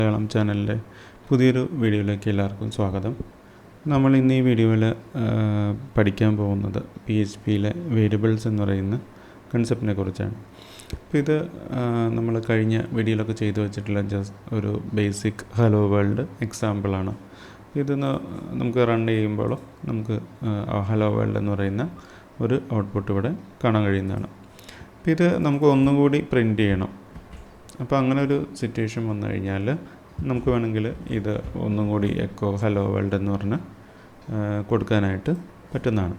മലയാളം ചാനലിലെ പുതിയൊരു വീഡിയോയിലേക്ക് എല്ലാവർക്കും സ്വാഗതം. നമ്മൾ ഇന്ന് ഈ വീഡിയോയിൽ പഠിക്കാൻ പോകുന്നത് PHPയിലെ വേരിയബിൾസ് എന്ന് പറയുന്ന കൺസെപ്റ്റിനെ കുറിച്ചാണ്. അപ്പോൾ ഇത് നമ്മൾ കഴിഞ്ഞ വീഡിയോയിലൊക്കെ ചെയ്തു വെച്ചിട്ടുള്ള ജസ്റ്റ് ഒരു ബേസിക് ഹലോ വേൾഡ് എക്സാമ്പിളാണ്. ഇതൊന്ന് നമുക്ക് റൺ ചെയ്യുമ്പോൾ നമുക്ക് ഹലോ വേൾഡ് എന്ന് പറയുന്ന ഒരു ഔട്ട്പുട്ട് ഇവിടെ കാണാൻ കഴിയുന്നതാണ്. അപ്പോൾ ഇത് നമുക്ക് ഒന്നും കൂടി പ്രിൻ്റ് ചെയ്യണം. അപ്പോൾ അങ്ങനെ ഒരു സിറ്റുവേഷൻ വന്നു കഴിഞ്ഞാൽ നമുക്ക് വേണമെങ്കിൽ ഇത് ഒന്നും കൂടി എക്കോ ഹലോ വേൾഡ് എന്ന് പറഞ്ഞ് കൊടുക്കാനായിട്ട് പറ്റുന്നതാണ്.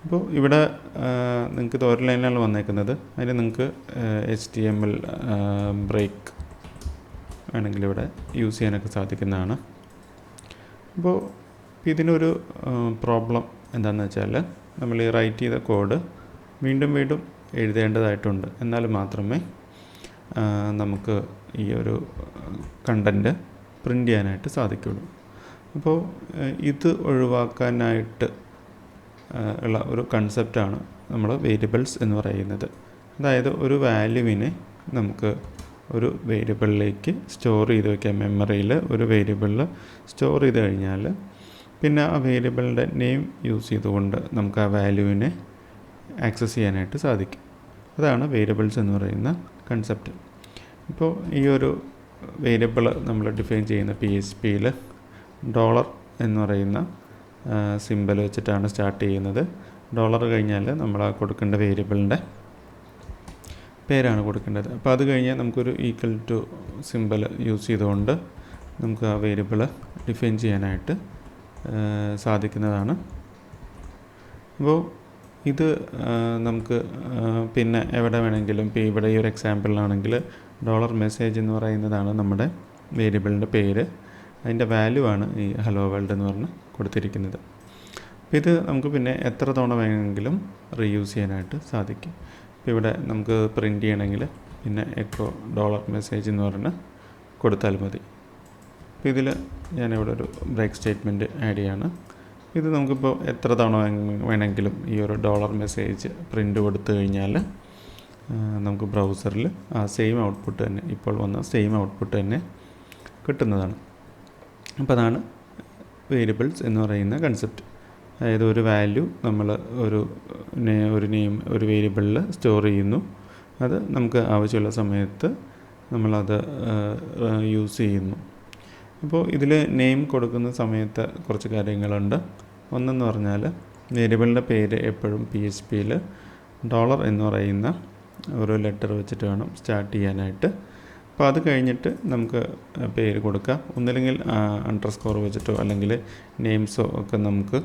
അപ്പോൾ ഇവിടെ നിങ്ങൾക്ക് ഇത് ഒരു ലൈനിലാണ് വന്നേക്കുന്നത്. അതിന് നിങ്ങൾക്ക് HTML ബ്രേക്ക് വേണമെങ്കിൽ ഇവിടെ യൂസ് ചെയ്യാനൊക്കെ സാധിക്കുന്നതാണ്. അപ്പോൾ ഇതിനൊരു പ്രോബ്ലം എന്താണെന്ന് വെച്ചാൽ നമ്മൾ ഈ റൈറ്റ് ചെയ്ത കോഡ് വീണ്ടും എഴുതേണ്ടതായിട്ടുണ്ട്. എന്നാൽ മാത്രമേ നമുക്ക് ഈ ഒരു കണ്ടൻറ്റ് പ്രിൻ്റ് ചെയ്യാനായിട്ട് സാധിക്കുള്ളൂ. അപ്പോൾ ഇത് ഒഴിവാക്കാനായിട്ട് ഉള്ള ഒരു കൺസെപ്റ്റാണ് നമ്മൾ വേരിയബിൾസ് എന്ന് പറയുന്നത്. അതായത് ഒരു വാല്യൂവിനെ നമുക്ക് ഒരു വേരിയബിളിലേക്ക് സ്റ്റോർ ചെയ്ത് വയ്ക്കാം. മെമ്മറിയിൽ ഒരു വേരിയബിളിൽ സ്റ്റോർ ചെയ്ത് കഴിഞ്ഞാൽ പിന്നെ ആ വേരിയബിളിൻ്റെ നെയിം യൂസ് ചെയ്തുകൊണ്ട് നമുക്ക് ആ വാല്യൂവിനെ ആക്സസ് ചെയ്യാനായിട്ട് സാധിക്കും. അതാണ് വേരിയബിൾസ് എന്ന് പറയുന്ന കൺസെപ്റ്റ്. ഇപ്പോൾ ഈ ഒരു വേരിയബിൾ നമ്മൾ ഡിഫൈൻ ചെയ്യുന്ന PHPയിൽ ഡോളർ എന്ന് പറയുന്ന സിമ്പൽ വെച്ചിട്ടാണ് സ്റ്റാർട്ട് ചെയ്യുന്നത്. ഡോളർ കഴിഞ്ഞാൽ നമ്മൾ ആ കൊടുക്കേണ്ട വേരിയബിളിൻ്റെ പേരാണ് കൊടുക്കേണ്ടത്. അപ്പോൾ അത് കഴിഞ്ഞാൽ നമുക്കൊരു ഈക്വൽ ടു സിമ്പൽ യൂസ് ചെയ്തുകൊണ്ട് നമുക്ക് ആ വേരിയബിൾ ഡിഫൈൻ ചെയ്യാനായിട്ട് സാധിക്കുന്നതാണ്. അപ്പോൾ ഇത് നമുക്ക് പിന്നെ എവിടെ വേണമെങ്കിലും ഇപ്പോൾ ഇവിടെ ഈ ഒരു എക്സാമ്പിളിലാണെങ്കിൽ ഡോളർ മെസ്സേജ് എന്ന് പറയുന്നതാണ് നമ്മുടെ വേരിയബിളിൻ്റെ പേര്. അതിൻ്റെ വാല്യൂ ആണ് ഈ ഹലോ വേൾഡ് എന്ന് പറഞ്ഞ് കൊടുത്തിരിക്കുന്നത്. അപ്പോൾ ഇത് നമുക്ക് പിന്നെ എത്ര തവണ വേണമെങ്കിലും റീയൂസ് ചെയ്യാനായിട്ട് സാധിക്കും. ഇപ്പോൾ ഇവിടെ നമുക്ക് പ്രിൻ്റ് ചെയ്യണമെങ്കിൽ പിന്നെ എക്കോ ഡോളർ മെസ്സേജ് എന്ന് പറഞ്ഞ് കൊടുത്താൽ മതി. അപ്പോൾ ഇതിൽ ഞാനിവിടെ ഒരു ബ്രേക്ക് സ്റ്റേറ്റ്മെൻറ്റ് ആഡ് ചെയ്യാണ്. ഇത് നമുക്കിപ്പോൾ എത്ര തവണ വേണമെങ്കിലും ഈ ഒരു ഡോളർ മെസ്സേജ് പ്രിൻ്റ് കൊടുത്തു കഴിഞ്ഞാൽ നമുക്ക് ബ്രൗസറിൽ ആ സെയിം ഔട്ട്പുട്ട് തന്നെ, ഇപ്പോൾ വന്ന സെയിം ഔട്ട്പുട്ട് തന്നെ കിട്ടുന്നതാണ്. അപ്പോൾ അതാണ് വേരിയബിൾസ് എന്ന് പറയുന്ന കൺസെപ്റ്റ്. അതായത് ഒരു വാല്യൂ നമ്മൾ ഒരു നെയിം ഒരു വേരിയബിളിൽ സ്റ്റോർ ചെയ്യുന്നു. അത് നമുക്ക് ആവശ്യമുള്ള സമയത്ത് നമ്മളത് യൂസ് ചെയ്യുന്നു. അപ്പോൾ ഇതിൽ നെയിം കൊടുക്കുന്ന സമയത്ത് കുറച്ച് കാര്യങ്ങളുണ്ട്. ഒന്നെന്ന് പറഞ്ഞാൽ വേരിയബിളിൻ്റെ പേര് എപ്പോഴും PHPയിൽ ഡോളർ എന്ന് പറയുന്ന ഒരു ലെറ്റർ വെച്ചിട്ട് വേണം സ്റ്റാർട്ട് ചെയ്യാനായിട്ട്. അപ്പോൾ അത് കഴിഞ്ഞിട്ട് നമുക്ക് പേര് കൊടുക്കാം. ഒന്നില്ലെങ്കിൽ അണ്ടർസ്കോർ വെച്ചിട്ടോ അല്ലെങ്കിൽ നെയിംസോ ഒക്കെ നമുക്ക്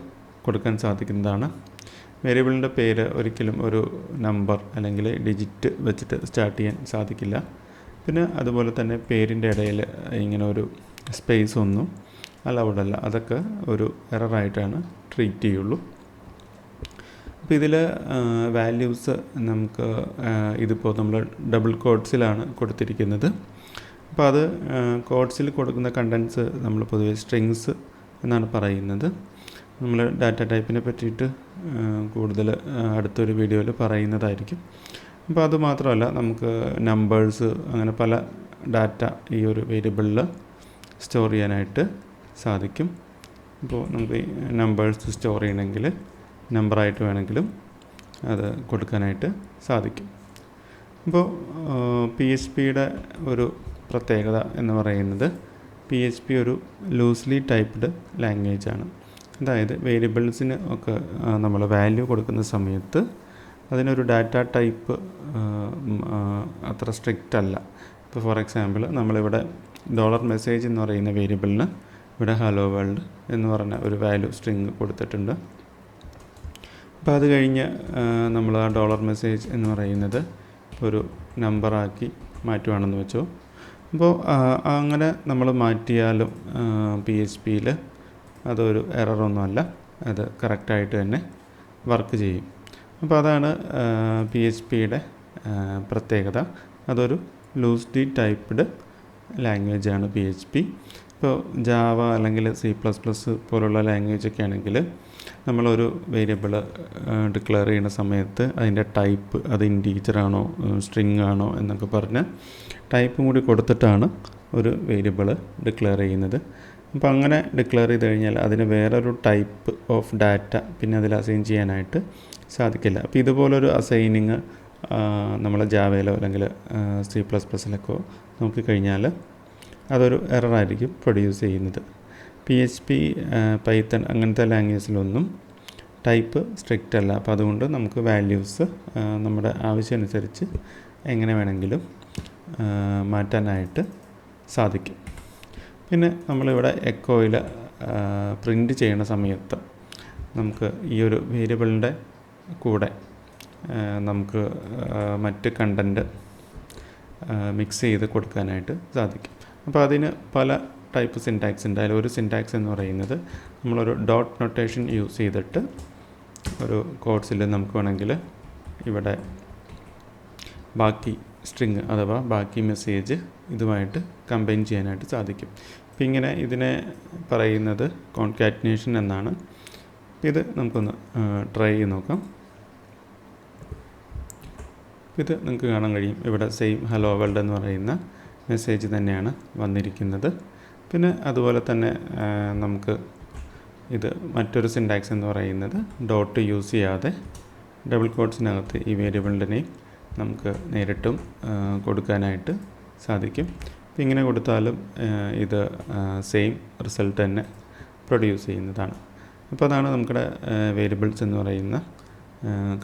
കൊടുക്കാൻ സാധിക്കുന്നതാണ്. വേരിയബിളിൻ്റെ പേര് ഒരിക്കലും ഒരു നമ്പർ അല്ലെങ്കിൽ ഡിജിറ്റ് വെച്ചിട്ട് സ്റ്റാർട്ട് ചെയ്യാൻ സാധിക്കില്ല. പിന്നെ അതുപോലെ തന്നെ പേരിൻ്റെ ഇടയിൽ ഇങ്ങനെ ഒരു സ്പേസ് ഒന്നും അലൗഡല്ല. അതൊക്കെ ഒരു എററായിട്ടാണ് ട്രീറ്റ് ചെയ്യുള്ളൂ. അപ്പോൾ ഇതിൽ വാല്യൂസ് നമുക്ക് ഇതിപ്പോൾ നമ്മൾ ഡബിൾ കോട്ട്സിലാണ് കൊടുത്തിരിക്കുന്നത്. അപ്പോൾ അത് കോട്ട്സിൽ കൊടുക്കുന്ന കണ്ടൻസ് നമ്മൾ പൊതുവെ സ്ട്രിങ്സ് എന്നാണ് പറയുന്നത്. നമ്മൾ ഡാറ്റ ടൈപ്പിനെ പറ്റിയിട്ട് കൂടുതൽ അടുത്തൊരു വീഡിയോയിൽ പറയുന്നതായിരിക്കും. അപ്പോൾ അത് മാത്രമല്ല നമുക്ക് നമ്പേഴ്സ് അങ്ങനെ പല ഡാറ്റ ഈ ഒരു വേരിയബിളിൽ സ്റ്റോർ ചെയ്യാനായിട്ട് സാധിക്കും. ഇപ്പോൾ നമുക്ക് ഈ നമ്പേഴ്സ് സ്റ്റോർ ചെയ്യണമെങ്കിൽ നമ്പറായിട്ട് വേണമെങ്കിലും അത് കൊടുക്കാനായിട്ട് സാധിക്കും. അപ്പോൾ PHPയുടെ ഒരു പ്രത്യേകത എന്ന് പറയുന്നത് PHP ഒരു ലൂസ്ലി ടൈപ്ഡ് ലാംഗ്വേജാണ്. അതായത് വേരിയബിൾസിന് ഒക്കെ നമ്മൾ വാല്യൂ കൊടുക്കുന്ന സമയത്ത് അതിനൊരു ഡാറ്റ ടൈപ്പ് അത്ര സ്ട്രിക്റ്റ് അല്ല. ഇപ്പോൾ ഫോർ എക്സാമ്പിൾ നമ്മളിവിടെ ഡോളർ മെസ്സേജ് എന്ന് പറയുന്ന വേരിയബിളിന് ഇവിടെ ഹലോ വേൾഡ് എന്ന് പറഞ്ഞ ഒരു വാല്യൂ സ്ട്രിങ് കൊടുത്തിട്ടുണ്ട്. അപ്പോൾ അത് കഴിഞ്ഞ് നമ്മൾ ആ ഡോളർ മെസ്സേജ് എന്ന് പറയുന്നത് ഒരു നമ്പറാക്കി മാറ്റുവാണെന്ന് വെച്ചോ. അപ്പോൾ അങ്ങനെ നമ്മൾ മാറ്റിയാലും PHPയിൽ അതൊരു എററൊന്നുമല്ല, അത് കറക്റ്റായിട്ട് തന്നെ വർക്ക് ചെയ്യും. അപ്പോൾ അതാണ് PHPയുടെ പ്രത്യേകത. അതൊരു ലൂസ്ലി ടൈപ്ഡ് ലാംഗ്വേജാണ് PHP. ഇപ്പോൾ ജാവ അല്ലെങ്കിൽ C++ പോലുള്ള ലാംഗ്വേജൊക്കെ ആണെങ്കിൽ നമ്മളൊരു വേരിയബിൾ ഡിക്ലെയർ ചെയ്യുന്ന സമയത്ത് അതിൻ്റെ ടൈപ്പ് അത് ഇൻറ്റീജറാണോ സ്ട്രിങ് ആണോ എന്നൊക്കെ പറഞ്ഞ് ടൈപ്പും കൂടി കൊടുത്തിട്ടാണ് ഒരു വേരിയബിൾ ഡിക്ലെയർ ചെയ്യുന്നത്. അപ്പോൾ അങ്ങനെ ഡിക്ലെയർ ചെയ്ത് കഴിഞ്ഞാൽ അതിന് വേറൊരു ടൈപ്പ് ഓഫ് ഡാറ്റ പിന്നെ അതിൽ അസൈൻ ചെയ്യാനായിട്ട് സാധിക്കില്ല. അപ്പോൾ ഇതുപോലൊരു അസൈനിങ് നമ്മൾ ജാവയിലോ അല്ലെങ്കിൽ C++ലൊക്കെ നോക്കിക്കഴിഞ്ഞാൽ അതൊരു എററായിരിക്കും പ്രൊഡ്യൂസ് ചെയ്യുന്നത്. PHP, പൈത്തൺ അങ്ങനത്തെ ലാംഗ്വേജിലൊന്നും ടൈപ്പ് സ്ട്രിക്റ്റ് അല്ല. അപ്പോൾ അതുകൊണ്ട് നമുക്ക് വാല്യൂസ് നമ്മുടെ ആവശ്യമനുസരിച്ച് എങ്ങനെ വേണമെങ്കിലും മാറ്റാനായിട്ട് സാധിക്കും. പിന്നെ നമ്മളിവിടെ എക്കോയിൽ പ്രിൻ്റ് ചെയ്യുന്ന സമയത്ത് നമുക്ക് ഈ ഒരു വേരിയബിളിൻ്റെ കൂടെ നമുക്ക് മറ്റ് കണ്ടൻറ്റ് മിക്സ് ചെയ്ത് കൊടുക്കാനായിട്ട് സാധിക്കും. അപ്പോൾ അതിന് പല ടൈപ്പ് സിൻടാക്സ് ഉണ്ട്. അതിലൊരു സിൻടാക്സ് എന്ന് പറയുന്നത് നമ്മളൊരു ഡോട്ട് നൊട്ടേഷൻ യൂസ് ചെയ്തിട്ട് ഒരു കോഡ്സിൽ നമുക്ക് വേണമെങ്കിൽ ഇവിടെ ബാക്കി സ്ട്രിങ് അഥവാ ബാക്കി മെസ്സേജ് ഇതുമായിട്ട് കമ്പൈൻ ചെയ്യാനായിട്ട് സാധിക്കും. അപ്പോൾ ഇങ്ങനെ ഇതിനെ പറയുന്നത് കോൺകാറ്റിനേഷൻ എന്നാണ്. ഇത് നമുക്കൊന്ന് ട്രൈ ചെയ്ത് നോക്കാം. ഇത് നിങ്ങൾക്ക് കാണാൻ കഴിയും. ഇവിടെ സെയിം ഹലോ വേൾഡ് എന്ന് പറയുന്ന മെസ്സേജ് തന്നെയാണ് വന്നിരിക്കുന്നത്. പിന്നെ അതുപോലെ തന്നെ നമുക്ക് ഇത് മറ്റൊരു സിൻടാക്സ് എന്ന് പറയുന്നത് ഡോട്ട് യൂസ് ചെയ്യാതെ ഡബിൾ കോട്ട്സിനകത്ത് ഈ വേരിയബിളിൻ്റെ നെയിം നമുക്ക് നേരിട്ടും കൊടുക്കാനായിട്ട് സാധിക്കും. അപ്പോൾ ഇങ്ങനെ കൊടുത്താലും ഇത് സെയിം റിസൾട്ട് തന്നെ പ്രൊഡ്യൂസ് ചെയ്യുന്നതാണ്. അപ്പോൾ അതാണ് നമ്മുടെ വേരിയബിൾസ് എന്ന് പറയുന്ന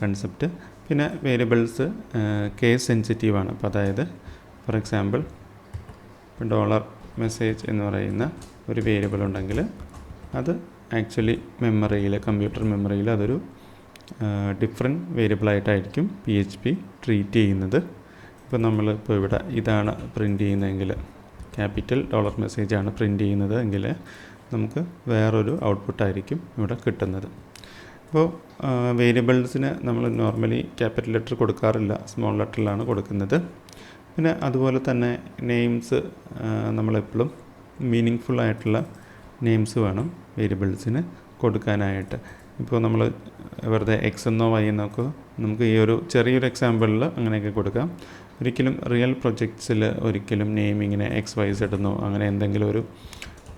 കൺസെപ്റ്റ്. പിന്നെ വേരിയബിൾസ് കേസ് സെൻസിറ്റീവാണ്. അപ്പോൾ അതായത് ഫോർ എക്സാമ്പിൾ ഡോളർ മെസ്സേജ് എന്ന് പറയുന്ന ഒരു വേരിയബിൾ ഉണ്ടെങ്കിൽ അത് ആക്ച്വലി മെമ്മറിയിൽ കമ്പ്യൂട്ടർ മെമ്മറിയിൽ അതൊരു ഡിഫറെൻറ്റ് വേരിയബിളായിട്ടായിരിക്കും PHP ട്രീറ്റ് ചെയ്യുന്നത്. ഇപ്പോൾ നമ്മളിപ്പോൾ ഇവിടെ ഇതാണ് പ്രിൻ്റ് ചെയ്യുന്നതെങ്കിൽ ക്യാപിറ്റൽ ഡോളർ മെസ്സേജാണ് പ്രിൻ്റ് ചെയ്യുന്നത് എങ്കിൽ നമുക്ക് വേറൊരു ഔട്ട്പുട്ടായിരിക്കും ഇവിടെ കിട്ടുന്നത്. അപ്പോൾ വേരിയബിൾസിന് നമ്മൾ നോർമലി ക്യാപിറ്റൽ ലെറ്റർ കൊടുക്കാറില്ല, സ്മോൾ ലെറ്ററിലാണ് കൊടുക്കുന്നത്. പിന്നെ അതുപോലെ തന്നെ നെയിംസ് നമ്മളെപ്പോഴും മീനിങ് ഫുൾ ആയിട്ടുള്ള നെയിംസ് വേണം വേരിയബിൾസിന് കൊടുക്കാനായിട്ട്. ഇപ്പോൾ നമ്മൾ വെറുതെ എക്സ് എന്നോ വൈ എന്നൊക്കെ നമുക്ക് ഈ ഒരു ചെറിയൊരു എക്സാമ്പിളിൽ അങ്ങനെയൊക്കെ കൊടുക്കാം. ഒരിക്കലും റിയൽ പ്രൊജക്ട്സിൽ ഒരിക്കലും നെയിമിങ്ങിനെ XYZ എന്നോ അങ്ങനെ എന്തെങ്കിലും ഒരു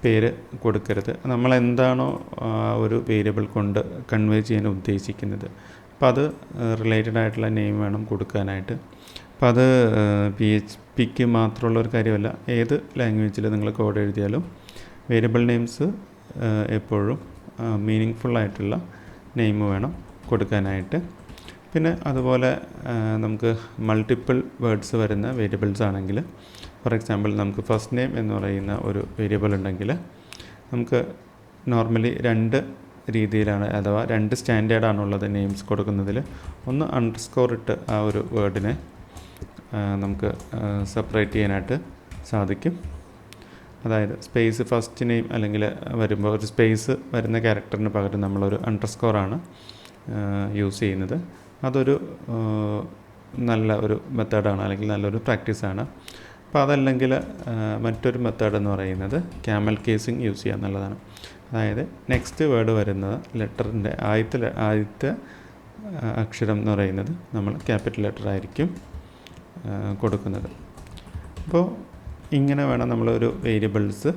പേര് കൊടുക്കരുത്. നമ്മളെന്താണോ ഒരു വേരിയബിൾ കൊണ്ട് കൺവേ ചെയ്യാൻ ഉദ്ദേശിക്കുന്നത് അപ്പോൾ അത് റിലേറ്റഡ് ആയിട്ടുള്ള നെയിം വേണം കൊടുക്കാനായിട്ട്. അപ്പോൾ അത് PHPക്ക് മാത്രമുള്ള ഒരു കാര്യമല്ല, ഏത് ലാംഗ്വേജിൽ നിങ്ങൾ കോഡ് എഴുതിയാലും വേരിയബിൾ നെയിംസ് എപ്പോഴും മീനിങ് ഫുള്ളായിട്ടുള്ള നെയിം വേണം കൊടുക്കാനായിട്ട്. പിന്നെ അതുപോലെ നമുക്ക് മൾട്ടിപ്പിൾ വേർഡ്സ് വരുന്ന വേരിയബിൾസ് ആണെങ്കിൽ ഫോർ എക്സാമ്പിൾ നമുക്ക് ഫസ്റ്റ് നെയിം എന്ന് പറയുന്ന ഒരു വേരിയബിൾ ഉണ്ടെങ്കിൽ നമുക്ക് നോർമലി രണ്ട് രീതിയിലാണ് അഥവാ രണ്ട് സ്റ്റാൻഡേർഡാണുള്ളത് നെയിംസ് കൊടുക്കുന്നതിൽ. ഒന്ന് അണ്ടർസ്കോർ ഇട്ട് ആ ഒരു വേർഡിനെ നമുക്ക് സെപ്പറേറ്റ് ചെയ്യാനായിട്ട് സാധിക്കും. അതായത് സ്പേസ് ഫസ്റ്റ് നെയിം അല്ലെങ്കിൽ വരുമ്പോൾ ഒരു സ്പേസ് വരുന്ന ക്യാരക്ടറിന് പകരം നമ്മളൊരു അണ്ടർസ്കോറാണ് യൂസ് ചെയ്യുന്നത്. അതൊരു നല്ല ഒരു മെത്തേഡാണ് അല്ലെങ്കിൽ നല്ലൊരു പ്രാക്ടീസാണ്. അപ്പോൾ അതല്ലെങ്കിൽ മറ്റൊരു മെത്തേഡ് എന്ന് പറയുന്നത് ക്യാമൽ കേസിങ് യൂസ് ചെയ്യുക എന്നുള്ളതാണ്. അതായത് നെക്സ്റ്റ് വേർഡ് വരുന്നത് ലെറ്ററിൻ്റെ ആദ്യത്തെ അക്ഷരം എന്ന് പറയുന്നത് നമ്മൾ ക്യാപിറ്റൽ ലെറ്റർ ആയിരിക്കും കൊടുക്കുന്നത്. അപ്പോൾ ഇങ്ങനെ വേണം നമ്മളൊരു വേരിയബിൾസ്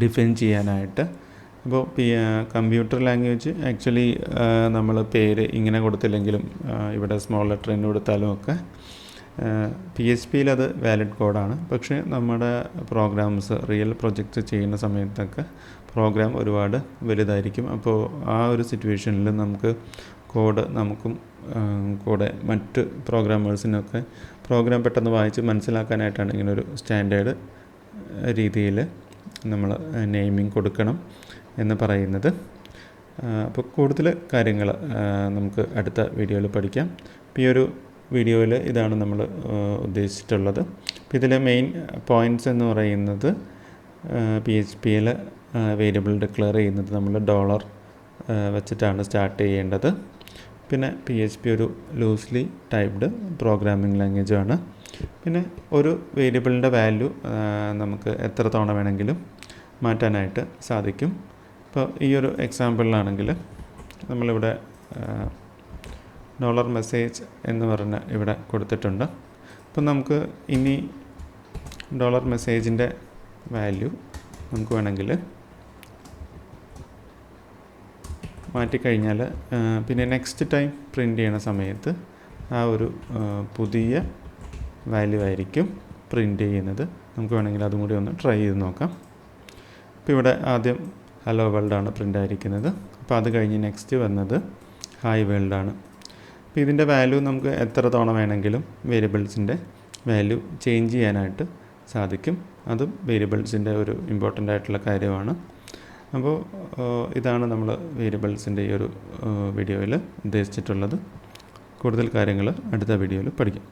ഡിഫൈൻ ചെയ്യാനായിട്ട്. അപ്പോൾ കമ്പ്യൂട്ടർ ലാംഗ്വേജ് ആക്ച്വലി നമ്മൾ പേര് ഇങ്ങനെ കൊടുത്തില്ലെങ്കിലും ഇവിടെ സ്മോൾ ലെറ്റർ എന്ന് കൊടുത്താലും ഒക്കെ PHPയിൽ അത് വാലിഡ് കോഡാണ്. പക്ഷേ നമ്മുടെ പ്രോഗ്രാംസ് റിയൽ പ്രൊജക്റ്റ് ചെയ്യുന്ന സമയത്തൊക്കെ പ്രോഗ്രാം ഒരുപാട് വലുതായിരിക്കും. അപ്പോൾ ആ ഒരു സിറ്റുവേഷനിൽ നമുക്ക് നമുക്കും കൂടെ മറ്റ് പ്രോഗ്രാമേഴ്സിനൊക്കെ പ്രോഗ്രാം പെട്ടെന്ന് വായിച്ച് മനസ്സിലാക്കാനായിട്ടാണ് ഇങ്ങനൊരു സ്റ്റാൻഡേർഡ് രീതിയിൽ നമ്മൾ നെയിമിങ് കൊടുക്കണം എന്ന് പറയുന്നത്. അപ്പോൾ കൂടുതൽ കാര്യങ്ങൾ നമുക്ക് അടുത്ത വീഡിയോയിൽ പഠിക്കാം. ഇപ്പോൾ ഈ ഒരു വീഡിയോയിൽ ഇതാണ് നമ്മൾ ഉദ്ദേശിച്ചിട്ടുള്ളത്. അപ്പോൾ ഇതിലെ മെയിൻ പോയിൻറ്റ്സ് എന്ന് പറയുന്നത് PHPയിൽ വേരിയബിൾ ഡിക്ലെയർ ചെയ്യുന്നത് നമ്മൾ ഡോളർ വെച്ചിട്ടാണ് സ്റ്റാർട്ട് ചെയ്യേണ്ടത്. പിന്നെ PHP ഒരു ലൂസ്ലി ടൈപ്ഡ് പ്രോഗ്രാമിംഗ് ലാംഗ്വേജാണ്. പിന്നെ ഒരു വേരിയബിളിൻ്റെ വാല്യൂ നമുക്ക് എത്ര തവണ വേണമെങ്കിലും മാറ്റാനായിട്ട് സാധിക്കും. ഇപ്പോൾ ഈ ഒരു എക്സാമ്പിളിലാണെങ്കിൽ നമ്മളിവിടെ $മെസ്സേജ് എന്ന് പറഞ്ഞ് ഇവിടെ കൊടുത്തിട്ടുണ്ട്. അപ്പം നമുക്ക് ഇനി $മെസ്സേജിൻ്റെ വാല്യൂ നമുക്ക് വേണമെങ്കിൽ മാറ്റിക്കഴിഞ്ഞാൽ പിന്നെ നെക്സ്റ്റ് ടൈം പ്രിൻ്റ് ചെയ്യണ സമയത്ത് ആ ഒരു പുതിയ വാല്യൂ ആയിരിക്കും പ്രിൻ്റ് ചെയ്യുന്നത്. നമുക്ക് വേണമെങ്കിൽ അതും കൂടി ഒന്ന് ട്രൈ ചെയ്ത് നോക്കാം. ഇപ്പോൾ ഇവിടെ ആദ്യം ഹലോ വേൾഡാണ് പ്രിൻ്റ് ആയിരിക്കുന്നത്. അപ്പോൾ അത് കഴിഞ്ഞ് നെക്സ്റ്റ് വന്നത് ഹായ് വേൾഡാണ്. അപ്പോൾ ഇതിൻ്റെ വാല്യൂ നമുക്ക് എത്ര തവണ വേണമെങ്കിലും വേരിയബിൾസിൻ്റെ വാല്യൂ ചേഞ്ച് ചെയ്യാനായിട്ട് സാധിക്കും. അതും വേരിയബിൾസിൻ്റെ ഒരു ഇമ്പോർട്ടൻ്റ് ആയിട്ടുള്ള കാര്യമാണ്. അപ്പോൾ ഇതാണ് നമ്മൾ വേരിയബിൾസിൻ്റെ ഈ ഒരു വീഡിയോയിൽ ഉദ്ദേശിച്ചിട്ടുള്ളത്. കൂടുതൽ കാര്യങ്ങൾ അടുത്ത വീഡിയോയിൽ പഠിക്കാം.